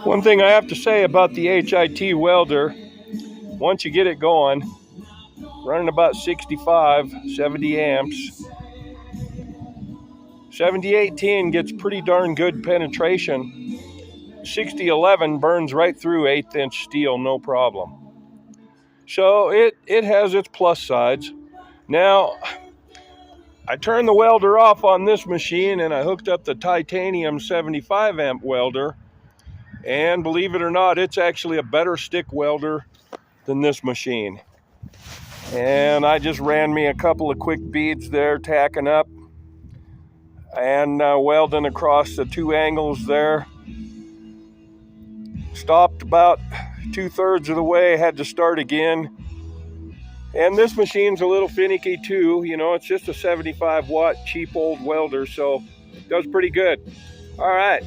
One thing I have to say about the HiT welder, once you get it going, running about 65, 70 amps, 7810 gets pretty darn good penetration. 6011 burns right through 1/8 inch steel, no problem. So it has its plus sides. Now, I turned the welder off on this machine and I hooked up the titanium 75 amp welder. And believe it or not, it's actually a better stick welder than this machine. And I just ran me a couple of quick beads there, tacking up and welding across the two angles there. Stopped about 2/3 of the way, had to start again. And this machine's a little finicky too. You know, it's just a 75 watt cheap old welder, so it does pretty good. All right.